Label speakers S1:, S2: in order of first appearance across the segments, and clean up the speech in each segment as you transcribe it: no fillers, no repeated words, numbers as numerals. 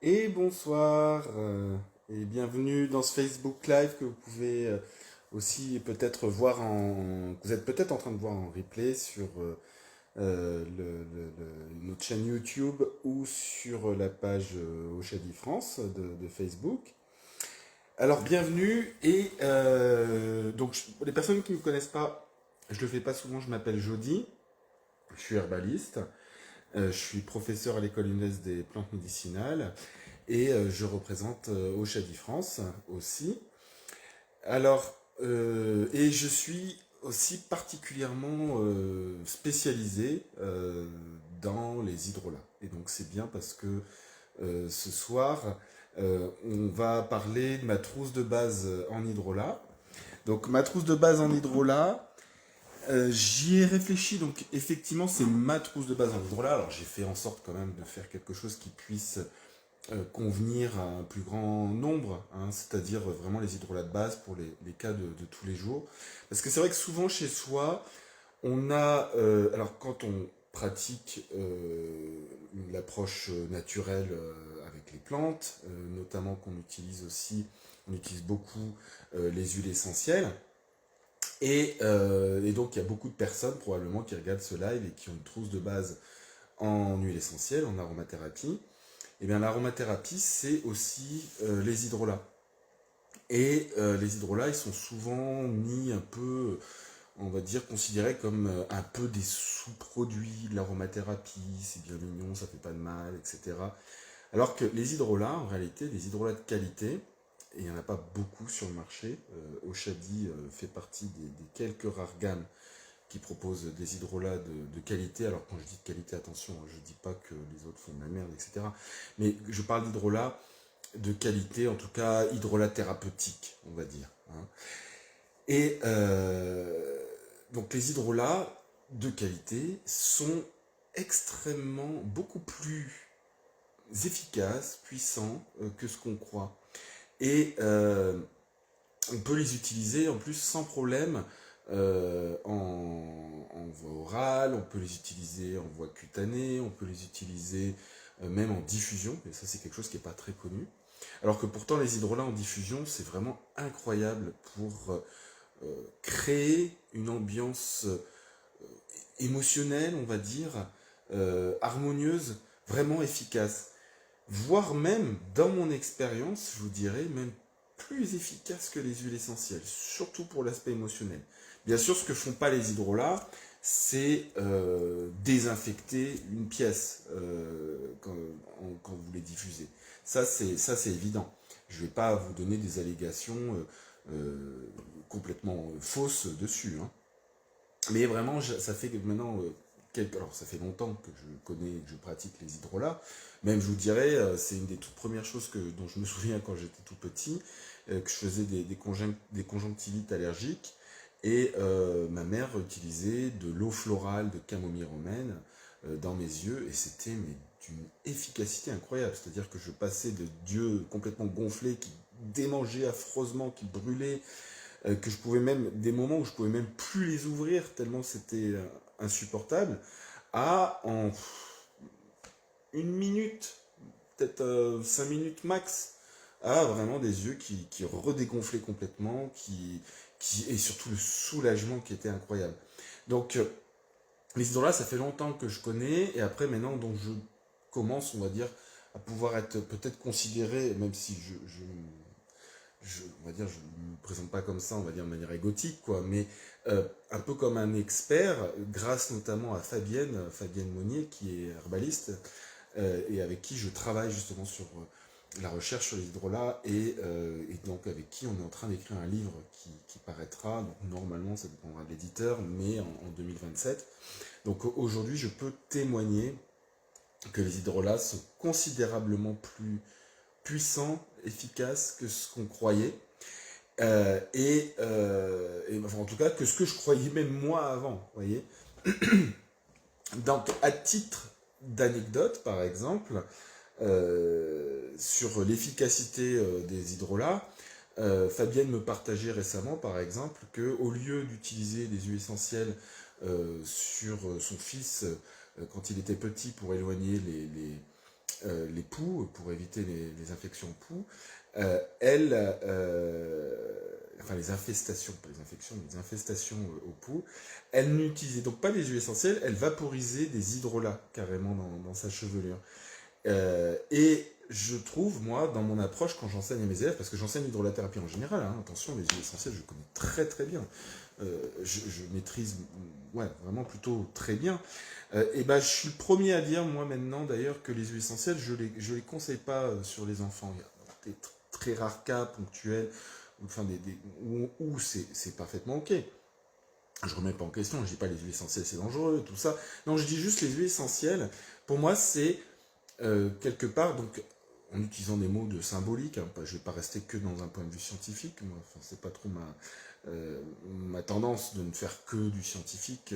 S1: Et bonsoir, et bienvenue dans ce Facebook Live que vous pouvez aussi peut-être voir vous êtes peut-être en train de voir en replay sur notre chaîne YouTube ou sur la page Oshadi France de Facebook. Alors bienvenue et pour les personnes qui ne me connaissent pas, je le fais pas souvent, je m'appelle Jody, je suis herbaliste, je suis professeur à l'école UNES des plantes médicinales. Et je représente Oshadi France aussi. Alors, et je suis aussi particulièrement spécialisé dans les hydrolats. Et donc c'est bien parce que ce soir, on va parler de ma trousse de base en hydrolat. Donc ma trousse de base en hydrolat, j'y ai réfléchi, donc effectivement c'est ma trousse de base en hydrolat. Alors j'ai fait en sorte quand même de faire quelque chose qui puisse convenir à un plus grand nombre, hein, c'est-à-dire vraiment les hydrolats de base pour les cas de tous les jours. Parce que c'est vrai que souvent chez soi, on a, alors quand on pratique l'approche naturelle avec les plantes, notamment qu'on utilise aussi, on utilise beaucoup les huiles essentielles, et donc il y a beaucoup de personnes probablement qui regardent ce live et qui ont une trousse de base en huile essentielle, en aromathérapie. Eh bien, l'aromathérapie, c'est aussi les hydrolats. Et les hydrolats, ils sont souvent mis un peu, on va dire, considérés comme un peu des sous-produits de l'aromathérapie. C'est bien mignon, ça fait pas de mal, etc. Alors que les hydrolats, en réalité, des hydrolats de qualité, et il n'y en a pas beaucoup sur le marché. Oshadi fait partie des quelques rares gammes qui proposent des hydrolats de qualité. Alors quand je dis de qualité, attention, je ne dis pas que les autres font de la merde, etc. Mais je parle d'hydrolats de qualité, en tout cas hydrolats thérapeutiques, on va dire, hein. Et donc les hydrolats de qualité sont extrêmement beaucoup plus efficaces, puissants que ce qu'on croit. Et on peut les utiliser en plus sans problème en voie orale, on peut les utiliser en voie cutanée, on peut les utiliser même en diffusion, et ça c'est quelque chose qui n'est pas très connu. Alors que pourtant les hydrolats en diffusion, c'est vraiment incroyable pour créer une ambiance émotionnelle, on va dire, harmonieuse, vraiment efficace. Voire même, dans mon expérience, je vous dirais, même plus efficace que les huiles essentielles, surtout pour l'aspect émotionnel. Bien sûr, ce que font pas les hydrolats, c'est désinfecter une pièce quand vous les diffusez. Ça c'est évident. Je vais pas vous donner des allégations complètement fausses dessus, hein. Mais vraiment, ça fait que maintenant, alors ça fait longtemps que je connais et que je pratique les hydrolats. Même je vous dirais, c'est une des toutes premières choses dont je me souviens quand j'étais tout petit, que je faisais des conjonctivites allergiques. Et ma mère utilisait de l'eau florale de camomille romaine dans mes yeux. Et c'était d'une efficacité incroyable. C'est-à-dire que je passais de Dieu complètement gonflé, qui démangeait affreusement, qui brûlait, que je pouvais même, des moments où je pouvais même plus les ouvrir tellement c'était insupportable, à en une minute, peut-être 5 minutes max, à vraiment des yeux qui redégonflaient complètement, et surtout le soulagement qui était incroyable. Donc les hydrolats, ça fait longtemps que je connais, et après maintenant, donc je commence, on va dire, à pouvoir être peut-être considéré, même si on va dire, je ne me présente pas comme ça, on va dire de manière égotique, quoi, mais un peu comme un expert, grâce notamment à Fabienne Monnier, qui est herbaliste, et avec qui je travaille justement sur la recherche sur les hydrolats, et donc avec qui on est en train d'écrire un livre qui paraîtra, donc normalement ça dépendra de l'éditeur, mais en 2027. Donc aujourd'hui, je peux témoigner que les hydrolats sont considérablement plus puissants, efficaces que ce qu'on croyait. Enfin, en tout cas, que ce que je croyais même moi avant, vous voyez. Donc, à titre d'anecdote, par exemple, sur l'efficacité des hydrolats, Fabienne me partageait récemment, par exemple, que au lieu d'utiliser des huiles essentielles sur son fils quand il était petit pour éloigner les poux, pour éviter les infections poux, enfin les infestations, pas les infections, mais les infestations aux poux, elle n'utilisait donc pas des huiles essentielles, elle vaporisait des hydrolats carrément dans sa chevelure. Et je trouve, moi, dans mon approche, quand j'enseigne à mes élèves, parce que j'enseigne l'hydrolathérapie en général, hein, attention, les huiles essentielles, je connais très très bien. Je maîtrise, ouais, vraiment plutôt très bien. Et ben, je suis le premier à dire, moi maintenant d'ailleurs, que les huiles essentielles, je les conseille pas sur les enfants. Il y a des très rares cas ponctuels, enfin où c'est parfaitement ok. Je remets pas en question, je dis pas les huiles essentielles c'est dangereux, tout ça. Non, je dis juste les huiles essentielles. Pour moi, c'est quelque part, donc en utilisant des mots de symbolique, hein, je vais pas rester que dans un point de vue scientifique, moi, enfin, c'est pas trop ma tendance de ne faire que du scientifique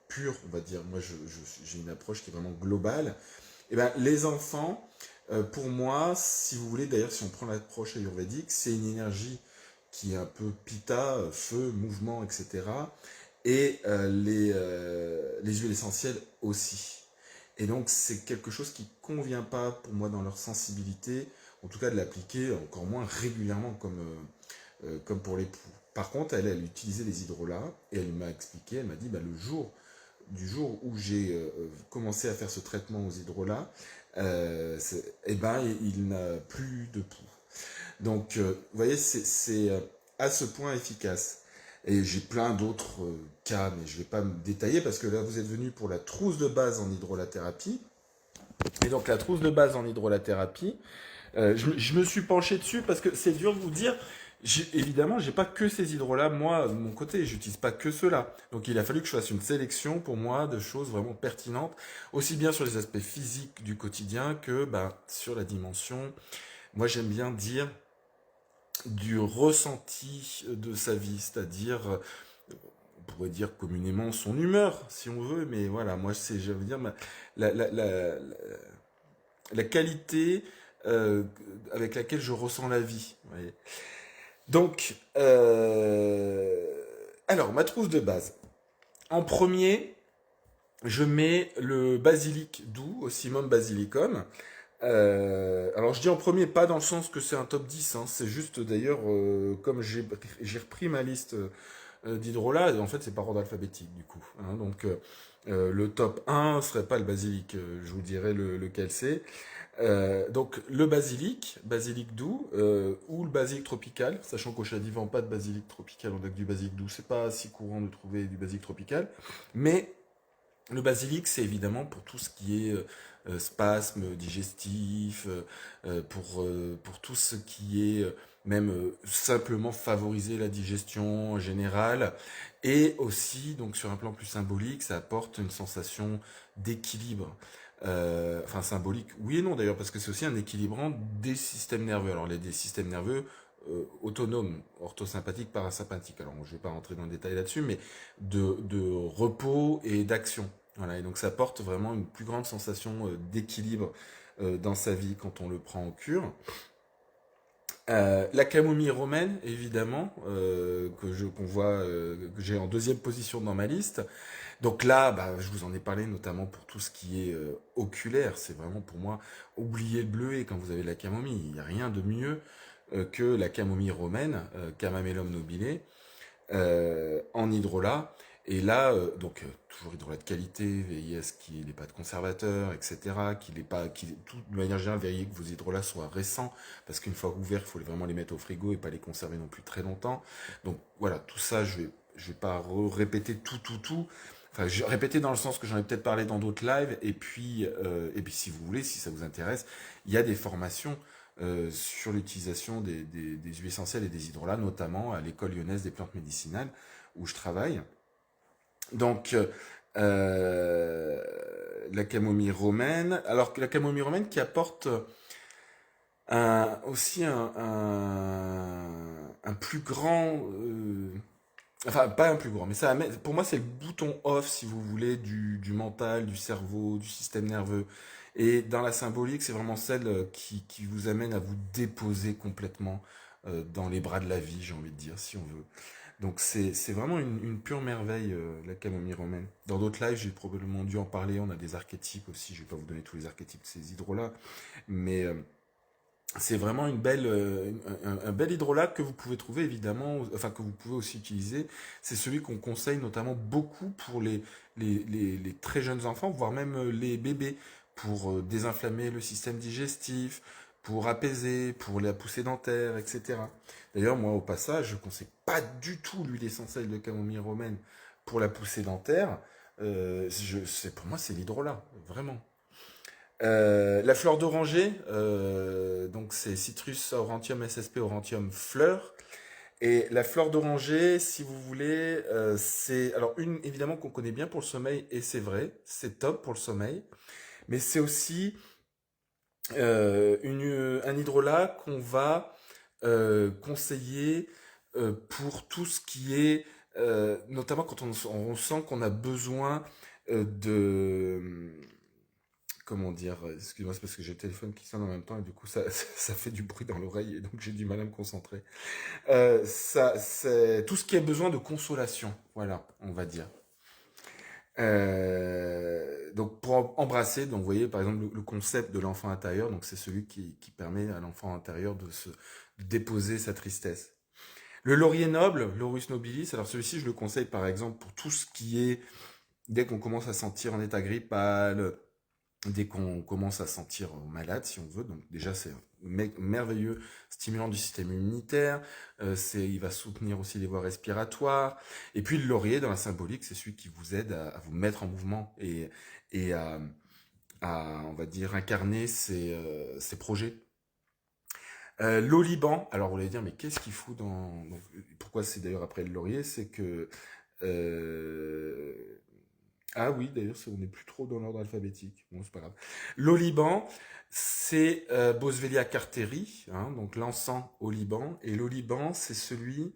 S1: pur, on va dire. Moi, j'ai une approche qui est vraiment globale. Et ben, les enfants, pour moi, si vous voulez, d'ailleurs, si on prend l'approche ayurvédique, c'est une énergie qui est un peu pitta, feu, mouvement, etc. Et les huiles essentielles aussi. Et donc, c'est quelque chose qui ne convient pas pour moi dans leur sensibilité, en tout cas de l'appliquer encore moins régulièrement comme pour les poux. Par contre, elle utilisait les hydrolats et elle m'a expliqué, elle m'a dit, bah, du jour où j'ai commencé à faire ce traitement aux hydrolats, eh ben, il n'a plus de poux. Donc, vous voyez, c'est à ce point efficace. Et j'ai plein d'autres cas, mais je ne vais pas me détailler parce que là, vous êtes venu pour la trousse de base en hydrolathérapie. Et donc, la trousse de base en hydrolathérapie, je me suis penché dessus parce que c'est dur de vous dire. Évidemment, j'ai pas que ces hydrolats, moi, de mon côté, j'utilise pas que ceux-là. Donc il a fallu que je fasse une sélection pour moi de choses vraiment pertinentes, aussi bien sur les aspects physiques du quotidien que sur la dimension, moi j'aime bien dire, du ressenti de sa vie, c'est-à-dire, on pourrait dire communément son humeur, si on veut, mais voilà, moi c'est, je veux dire, la, la, la, la qualité avec laquelle je ressens la vie. Vous voyez. Donc, alors, ma trousse de base. En premier, je mets le basilic doux, Ocimum basilicum. Alors, je dis en premier, pas dans le sens que c'est un top 10, hein, c'est juste d'ailleurs, comme j'ai repris ma liste d'hydrolats, et en fait, c'est par ordre alphabétique, du coup. Hein, donc, le top 1 serait pas le basilic, je vous dirai lequel c'est. Donc le basilic doux, ou le basilic tropical, sachant qu'au Chadi, vend pas de basilic tropical, on a que du basilic doux, c'est pas si courant de trouver du basilic tropical, mais le basilic c'est évidemment pour tout ce qui est spasme digestif, pour tout ce qui est même simplement favoriser la digestion en général, et aussi donc sur un plan plus symbolique, ça apporte une sensation d'équilibre. Enfin symbolique, oui et non d'ailleurs, parce que c'est aussi un équilibrant des systèmes nerveux. Alors des systèmes nerveux autonomes, orthosympathiques, parasympathiques. Alors je ne vais pas rentrer dans le détail là-dessus, mais de repos et d'action. Voilà, et donc ça apporte vraiment une plus grande sensation d'équilibre dans sa vie quand on le prend en cure. La camomille romaine, évidemment, qu'on voit, que j'ai en deuxième position dans ma liste. Donc là, je vous en ai parlé notamment pour tout ce qui est oculaire. C'est vraiment pour moi, oublier le bleuet quand vous avez de la camomille. Il n'y a rien de mieux que la camomille romaine, Camamellum nobile, en hydrolat. Et là, toujours hydrolat de qualité, veillez à ce qu'il n'ait pas de conservateur, etc. De manière générale, veillez que vos hydrolats soient récents, parce qu'une fois ouverts, il faut vraiment les mettre au frigo et pas les conserver non plus très longtemps. Donc voilà, tout ça, je vais pas répéter tout. Enfin, je vais répéter dans le sens que j'en ai peut-être parlé dans d'autres lives, et puis si vous voulez, si ça vous intéresse, il y a des formations sur l'utilisation des huiles essentielles et des hydrolats, notamment à l'école lyonnaise des plantes médicinales, où je travaille. Donc, la camomille romaine. Alors que la camomille romaine qui apporte aussi un plus grand... enfin, pas un plus grand, mais pour moi, c'est le bouton off, si vous voulez, du mental, du cerveau, du système nerveux. Et dans la symbolique, c'est vraiment celle qui vous amène à vous déposer complètement dans les bras de la vie, j'ai envie de dire, si on veut. Donc c'est vraiment une pure merveille, la camomille romaine. Dans d'autres lives, j'ai probablement dû en parler. On a des archétypes aussi. Je vais pas vous donner tous les archétypes de ces hydrolats, mais c'est vraiment une belle, un bel hydrolat que vous pouvez trouver évidemment, enfin que vous pouvez aussi utiliser. C'est celui qu'on conseille notamment beaucoup pour les très jeunes enfants, voire même les bébés, pour désinflammer le système digestif, pour apaiser, pour la poussée dentaire, etc. D'ailleurs, moi au passage, je ne conseille pas du tout l'huile essentielle de camomille romaine pour la poussée dentaire. Pour moi, c'est l'hydrolat, vraiment. La fleur d'oranger, donc c'est Citrus aurantium SSP aurantium fleur. Et la fleur d'oranger, si vous voulez, c'est alors une évidemment qu'on connaît bien pour le sommeil et c'est vrai, c'est top pour le sommeil, mais c'est aussi un hydrolat qu'on va conseiller pour tout ce qui est, notamment quand on sent qu'on a besoin de comment dire, excuse-moi, c'est parce que j'ai le téléphone qui sonne en même temps et du coup ça fait du bruit dans l'oreille et donc j'ai du mal à me concentrer. C'est tout ce qui a besoin de consolation, voilà, on va dire. Donc pour embrasser, donc vous voyez par exemple le concept de l'enfant intérieur, donc c'est celui qui permet à l'enfant intérieur de déposer sa tristesse. Le laurier noble, Laurus nobilis, alors celui-ci je le conseille par exemple pour tout ce qui est, dès qu'on commence à sentir en état grippal, dès qu'on commence à se sentir malade, si on veut. Donc déjà, c'est un merveilleux stimulant du système immunitaire. Il va soutenir aussi les voies respiratoires. Et puis le laurier, dans la symbolique, c'est celui qui vous aide à vous mettre en mouvement et on va dire, incarner ses projets. L'oliban, alors vous allez dire, mais qu'est-ce qu'il fout dans... Donc, pourquoi c'est d'ailleurs après le laurier, c'est que... euh, ah oui, d'ailleurs, on n'est plus trop dans l'ordre alphabétique. Bon, c'est pas grave. L'oliban, c'est Boswellia carteri, hein, donc l'encens au Liban. Et l'oliban, c'est celui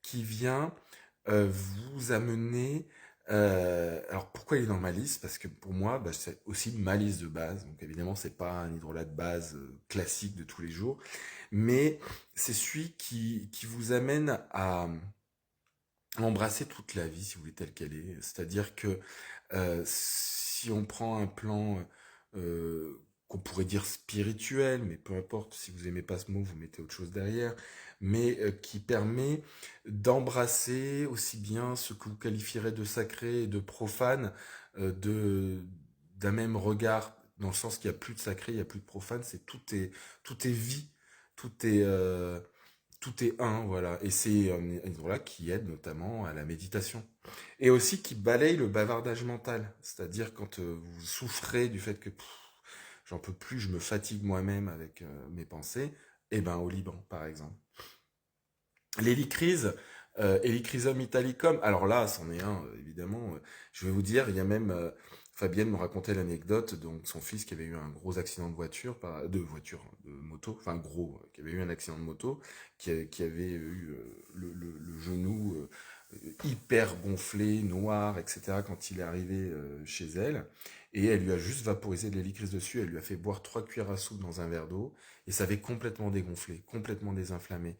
S1: qui vient vous amener... alors pourquoi il est dans ma liste? Parce que pour moi, bah, c'est aussi ma liste de base. Donc évidemment, c'est pas un hydrolat de base classique de tous les jours. Mais c'est celui qui vous amène à embrasser toute la vie, si vous voulez, telle qu'elle est. C'est-à-dire que si on prend un plan qu'on pourrait dire spirituel, mais peu importe, si vous aimez pas ce mot, vous mettez autre chose derrière, mais qui permet d'embrasser aussi bien ce que vous qualifierez de sacré et de profane, d'un même regard, dans le sens qu'il n'y a plus de sacré, il n'y a plus de profane, tout est vie, tout est tout est un, voilà. Et c'est un hydrolat qui aide notamment à la méditation. Et aussi qui balaye le bavardage mental. C'est-à-dire quand vous souffrez du fait que j'en peux plus, je me fatigue moi-même avec mes pensées, et ben au Liban, par exemple. L'hélicryse, Helichrysum italicum, alors là, c'en est un, évidemment. Je vais vous dire, il y a même... Fabienne me racontait l'anecdote, donc son fils qui avait eu un gros accident de voiture, de moto, enfin gros, qui avait eu un accident de moto, qui avait eu le genou hyper gonflé, noir, etc. quand il est arrivé chez elle. Et elle lui a juste vaporisé de l'hélicryse dessus, elle lui a fait boire 3 cuillères à soupe dans un verre d'eau, et ça avait complètement dégonflé, complètement désinflammé.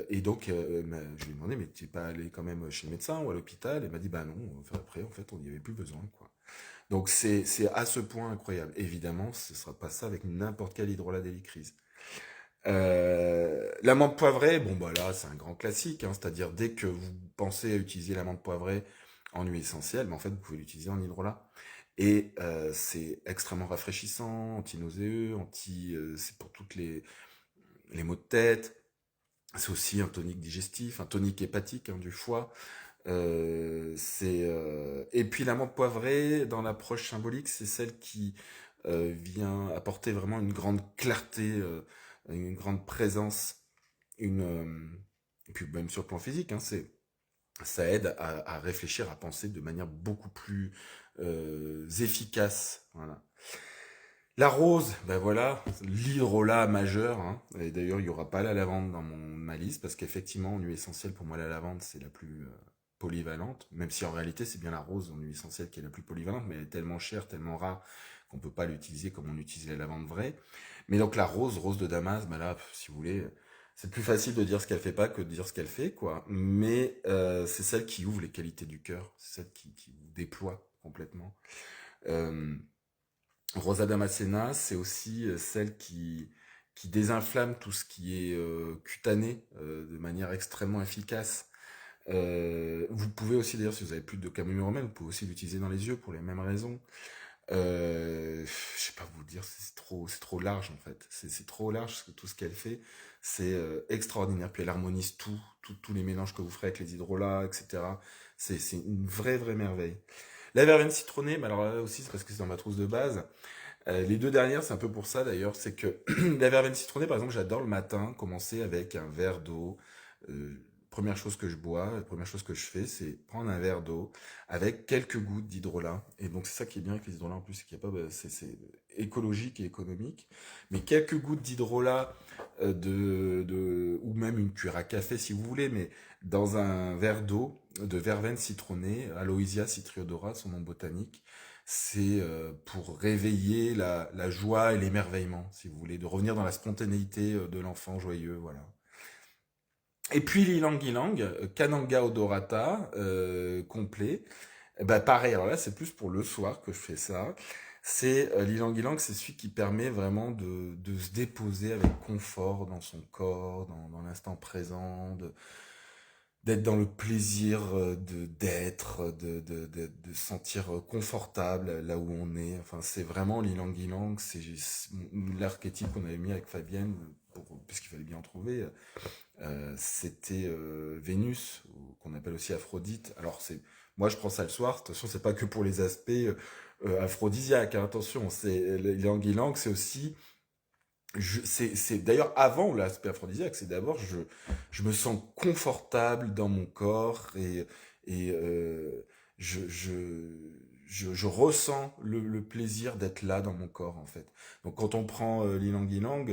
S1: Et donc, je lui ai demandé, mais tu n'es pas allé quand même chez le médecin ou à l'hôpital? Elle m'a dit, bah non, enfin, après, en fait, on n'y avait plus besoin, quoi. Donc, c'est à ce point incroyable. Évidemment, ce ne sera pas ça avec n'importe quel hydrolat d'hélicryse. L'amande poivrée, bon bah là c'est un grand classique, hein, c'est-à-dire dès que vous pensez à utiliser l'amande poivrée en huile essentielle, mais en fait vous pouvez l'utiliser en hydrolat. Et c'est extrêmement rafraîchissant, anti-nauséeux, c'est pour toutes les maux de tête. C'est aussi un tonique digestif, un tonique hépatique hein, du foie. Et puis l'amande poivrée, dans l'approche symbolique, c'est celle qui vient apporter vraiment une grande clarté, une grande présence, et puis même sur le plan physique, hein, ça aide à réfléchir, à penser de manière beaucoup plus efficace. Voilà. La rose, ben voilà, l'hydrolat majeur. Hein. Et d'ailleurs, il n'y aura pas la lavande dans ma liste, parce qu'effectivement, en huile essentielle, pour moi, la lavande, c'est la plus polyvalente, même si en réalité, c'est bien la rose en huile essentielle qui est la plus polyvalente, mais elle est tellement chère, tellement rare, qu'on ne peut pas l'utiliser comme on utilise la lavande vraie. Mais donc la rose de Damas, ben là, si vous voulez, c'est plus facile de dire ce qu'elle fait pas que de dire ce qu'elle fait, quoi. Mais c'est celle qui ouvre les qualités du cœur, c'est celle qui vous déploie complètement. Euh, Rosa Damascena, c'est aussi celle qui désinflamme tout ce qui est cutané de manière extrêmement efficace. Vous pouvez aussi, d'ailleurs, si vous avez plus de camomille romaine, vous pouvez aussi l'utiliser dans les yeux pour les mêmes raisons. Je sais pas vous dire, c'est trop large en fait. C'est trop large parce que tout ce qu'elle fait, c'est extraordinaire. Puis elle harmonise tous les mélanges que vous ferez avec les hydrolats, etc. C'est une vraie merveille. La verveine citronnée, mais alors là aussi, c'est parce que c'est dans ma trousse de base. Les deux dernières, c'est un peu pour ça d'ailleurs, c'est que la verveine citronnée, par exemple, j'adore le matin commencer avec un verre d'eau. Première chose que je bois, la première chose que je fais, c'est prendre un verre d'eau avec quelques gouttes d'hydrolat. Et donc c'est ça qui est bien avec les hydrolats en plus, c'est qu'il y a pas, c'est écologique et économique. Mais quelques gouttes d'hydrolat ou même une cuillère à café si vous voulez, mais dans un verre d'eau de verveine citronnée, Aloysia citriodora, son nom botanique. C'est pour réveiller la joie et l'émerveillement, si vous voulez, de revenir dans la spontanéité de l'enfant joyeux, voilà. Et puis l'ilang ilang, Kananga odorata, complet. Bah pareil, alors là c'est plus pour le soir que je fais ça. C'est l'ilang ilang, c'est celui qui permet vraiment de se déposer avec confort dans son corps, dans l'instant présent, d'être dans le plaisir d'être, de se sentir confortable là où on est. Enfin, c'est vraiment l'ilang ilang, c'est l'archétype qu'on avait mis avec Fabienne, puisqu'il fallait bien en trouver. C'était Vénus, qu'on appelle aussi Aphrodite. Alors c'est, moi je prends ça le soir. Attention, c'est pas que pour les aspects aphrodisiaques, hein, attention, c'est l'ilang ilang, c'est aussi c'est d'ailleurs avant l'aspect aphrodisiaque, c'est d'abord je me sens confortable dans mon corps et je, je, je ressens le plaisir d'être là dans mon corps en fait. Donc quand on prend l'ilang ilang,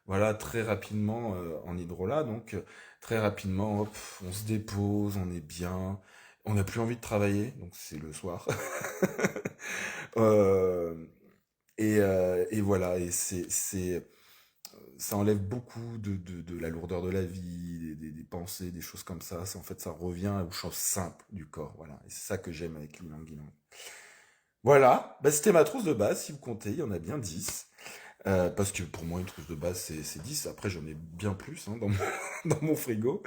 S1: voilà très rapidement en hydrolat, donc très rapidement hop, on se dépose, on est bien, on n'a plus envie de travailler, donc c'est le soir. Euh, et voilà, et ça enlève beaucoup de la lourdeur de la vie, des pensées, des choses comme ça. En fait, ça revient aux choses simples du corps. Voilà. Et c'est ça que j'aime avec l'ilang ilang. Voilà. Bah, c'était ma trousse de base. Si vous comptez, il y en a bien 10. Parce que pour moi, une trousse de base, c'est 10. Après, j'en ai bien plus hein, dans mon frigo.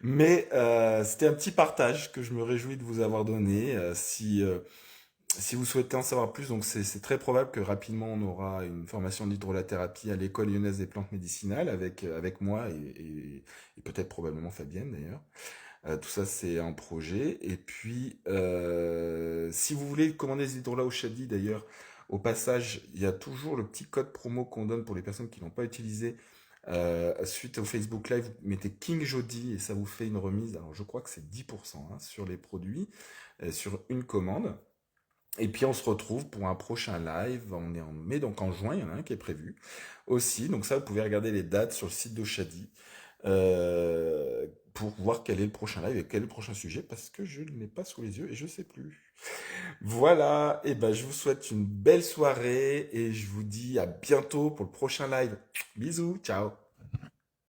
S1: Mais c'était un petit partage que je me réjouis de vous avoir donné. Si vous souhaitez en savoir plus, donc c'est très probable que rapidement on aura une formation d'hydrolathérapie à l'école lyonnaise des plantes médicinales avec moi et peut-être probablement Fabienne d'ailleurs. Tout ça c'est un projet. Et puis si vous voulez commander des hydrolats au Shadi d'ailleurs, au passage, il y a toujours le petit code promo qu'on donne pour les personnes qui n'ont pas utilisé. Suite au Facebook Live, vous mettez King Jody et ça vous fait une remise. Alors je crois que c'est 10% hein, sur les produits, sur une commande. Et puis on se retrouve pour un prochain live. On est en mai, donc en juin, il y en a un qui est prévu aussi. Donc ça, vous pouvez regarder les dates sur le site de Shadi pour voir quel est le prochain live et quel est le prochain sujet, parce que je ne l'ai pas sous les yeux et je sais plus. Voilà, et ben je vous souhaite une belle soirée et je vous dis à bientôt pour le prochain live. Bisous, ciao.